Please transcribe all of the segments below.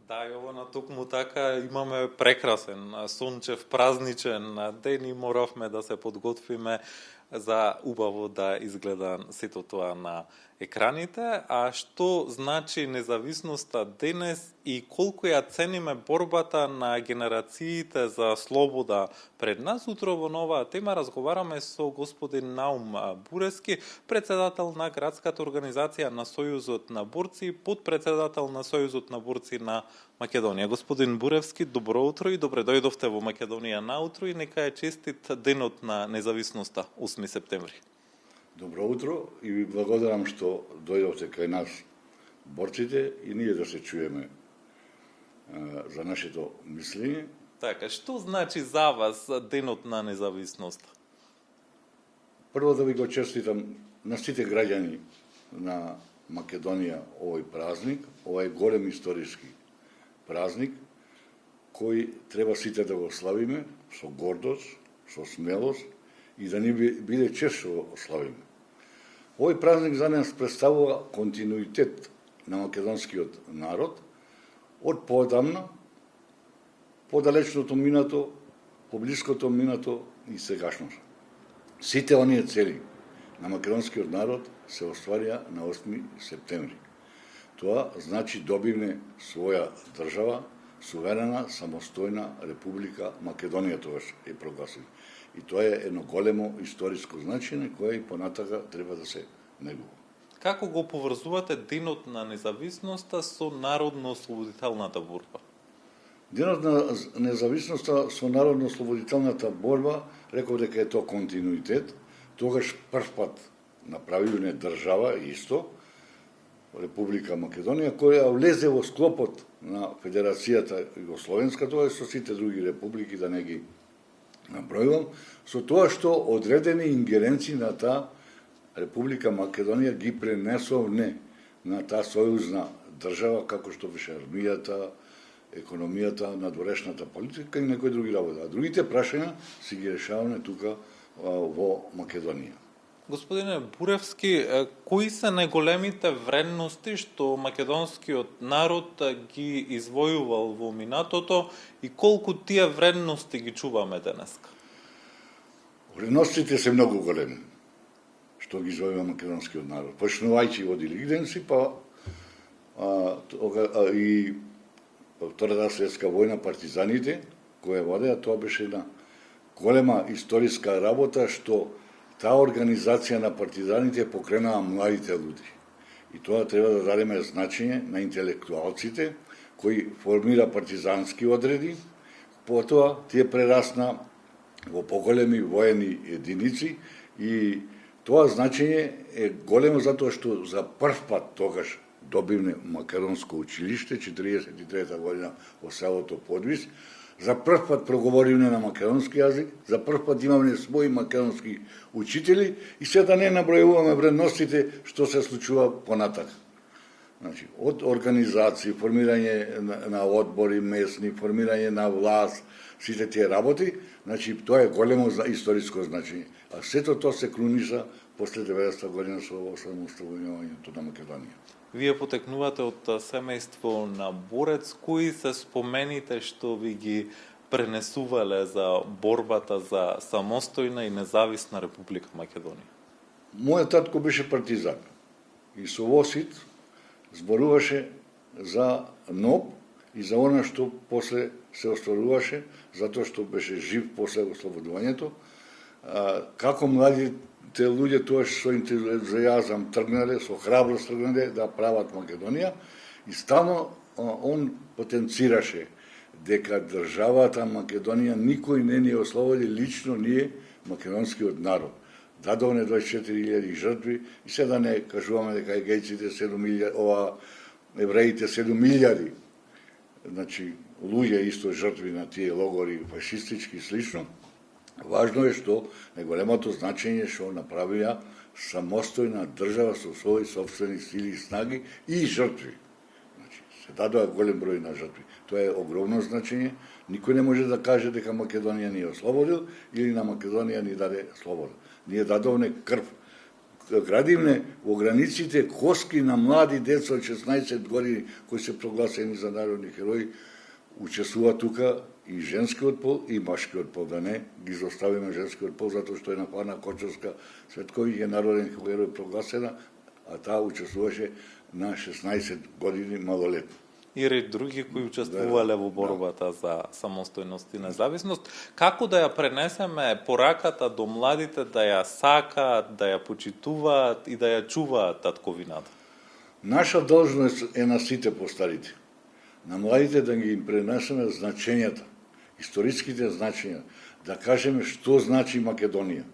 Да, Јована, токму така имаме прекрасен, сончев, празничен ден и моравме да се подготвиме за убаво да изгледа сето тоа на екраните. А што значи независноста денес и колку ја цениме борбата на генерациите за слобода пред нас? Утро во новаа тема разговараме со господин Наум Бурески, председател на градската организација на Сојузот на борци, подпредседател на Сојузот на борци на Македонија. Господин Буревски, добро утро и добре дојдовте во Македонија наутро и нека е честит денот на независноста, 8 септември. Добро утро и ви благодарам што дојдовте кај нас борците и ние да се чуеме за нашето мислење. Така, што значи за вас денот на независноста? Прво да ви го честитам на сите граѓани на Македонија овој празник, овој голем историски празник, кој треба сите да го славиме со гордост, со смелост и да ни биде чест што го славиме. Овој празник за нас представува континуитет на македонскиот народ од поодамна, подалечното минато, поблиското минато и сегашност. Сите оние цели на македонскиот народ се остварија на 8 септември. Тоа значи добивне своја држава, суверена, самостојна република Македонија тогаш е прогласена. И тоа е едно големо историско значење кое и понатака треба да се негува. Како го поврзувате денот на независноста со народно-ослободителната борба? Денот на независноста со народно-ослободителната борба, реков дека е тоа континуитет, тогаш првпат направиле држава исто, Република Македонија, која влезе во склопот на Федерацијата Југословенска, тоа е со сите други републики, да не ги набројувам, со тоа што одредени ингеренции на таа Република Македонија ги пренесовне на таа сојузна држава, како што беше армијата, економијата, надворешната политика и некои други работи. А другите прашања си ги решаваме тука во Македонија. Господине Буревски, кои се најголемите вредности што македонскиот народ ги извојувал во минатото и колку тие вредности ги чуваме денеска? Вредностите се многу големи што ги извојува македонскиот народ. Почнувајќи од Илигденци, и Втората светска војна, партизаните кои водеа, тоа беше една голема историска работа што таа организација на партизаните покренаа младите луѓе. И тоа треба да дадеме значење на интелектуалците кои формира партизански одреди, потоа тие прерасна во поголеми воени единици и тоа значење е големо затоа што за прв пат тогаш добивме македонско училиште, 43-та година во селото Подвис. За прв пат проговоривме на македонски јазик, за прв пат имаме своји македонски учители и се да не набројуваме вредностите што се случува понатака. Значи, од организации, формирање на одбори месни, формирање на власт, сите тие работи, значи тоа е големо историско значење. А сето тоа се круниша после 90-та година со самоустановувањето на Македонија. Вие потекнувате од семејство на борец. Кои се спомените што ви ги пренесувале за борбата за самостојна и независна Република Македонија? Мојот татко беше партизан и со Восит зборуваше за НОБ и за она што после се остваруваше, затоа што беше жив после ослободувањето. Како младите луѓе тоаш со ентузијазам тргнале, со храброст тргнале да прават Македонија и стално он потенцираше дека државата Македонија никој не ни ослободи, лично ние, македонскиот народ. Дадовне 24.000 жртви и се да не кажуваме дека егејците 7.000, евреите 7.000, значи луѓе исто жртви на тие логори фашистички и слично. Важно е што најголемото значење што направија самостојна држава со своји собствени сили и снаги и жртви. Значи, се дадоа голем број на жртви. Тоа е огромно значење. Никој не може да каже дека Македонија ни ослободил или на Македонија ни даде слобода. Ние дадовне крв градиме во границите коски на млади деца од 16 години кои се прогласени за народни херои, учествува тука и женскиот пол и машкиот пол, да не ги заставиме женскиот пол затоа што е Хана Кочовска Светковиќ е народен херој прогласена, а таа учествуваше на 16 години малолетна. И ред други кои учествувале во борбата за самостојност и независност. Како да ја пренесеме пораката до младите да ја сакаат, да ја почитуваат и да ја чуваат татковината? Наша должност е на сите постарите, на младите да ги им пренесеме значењата, историските значења, да кажеме што значи Македонија,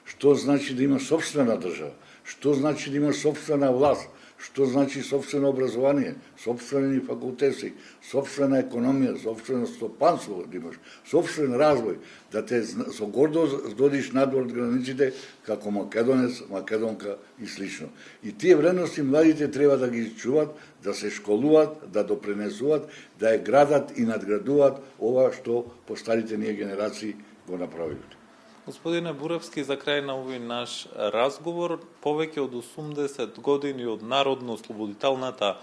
што значи да има собствена држава, што значи да има собствена власт, што значи собствено образование, собствени факултети, собствена економија, собствено стопанство да имаш, собствен развој, да те со гордост додиш надвор од границите како македонец, македонка и слично. И тие вредности младите треба да ги чуваат, да се школуваат, да допренесуваат, да ја градат и надградуваат ова што постарите ние генерации го направиле. Господине Буревски, за крај на овој наш разговор, повеќе од 80 години од народно-ослободителната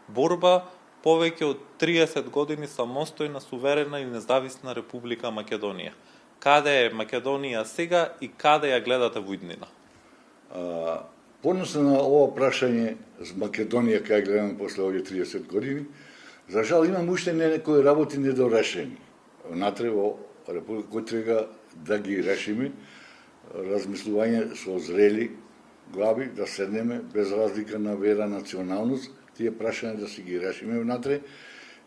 борба, повеќе од 30 години самостојна, суверена и независна Република Македонија. Каде е Македонија сега и каде ја гледате во иднина? Подносно на ова прашање за Македонија, кај гледаме после овие 30 години, за жал имам уште некои работи недорешени. Внатре во Република кој треба да ги решиме, размислување со зрели глави, да седнеме без разлика на вера, националност, тие прашања да си ги решиме внатре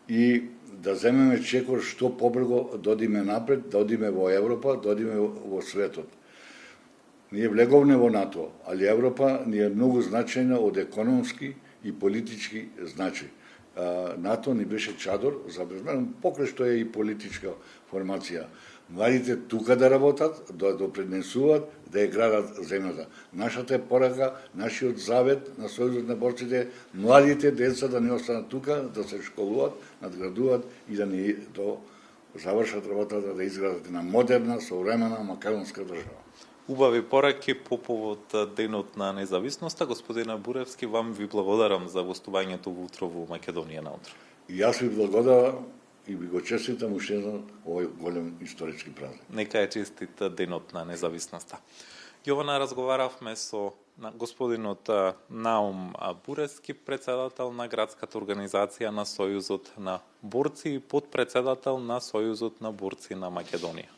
и да земеме чекор што побрзо да одиме напред, да одиме во Европа, да одиме во светот. Ние влеговме во НАТО, али Европа ни е многу значајна од економски и политички значај. НАТО ни беше чадор, забрзмено, покрај што е и политичка формација. Младите тука да работат, да допринесуваат, да ја градат земјата. Нашата е порака, нашиот завет на Сојузот на борците, младите деца да не останат тука, да се школуваат, надградуваат и да не завршат работата, да изградат на модерна, современа македонска држава. Убави пораки по повод Денот на независноста. Господине Буревски, вам ви благодарам за гостувањето во утро во Македонија наутро. И јас ви благодарам и ви го честитам уште еднаш овој голем историски празник. Нека е честит Денот на независноста. Јована, разговаравме со господинот Наум Буревски, председател на градската организација на Сојузот на борци и подпредседател на Сојузот на борци на Македонија.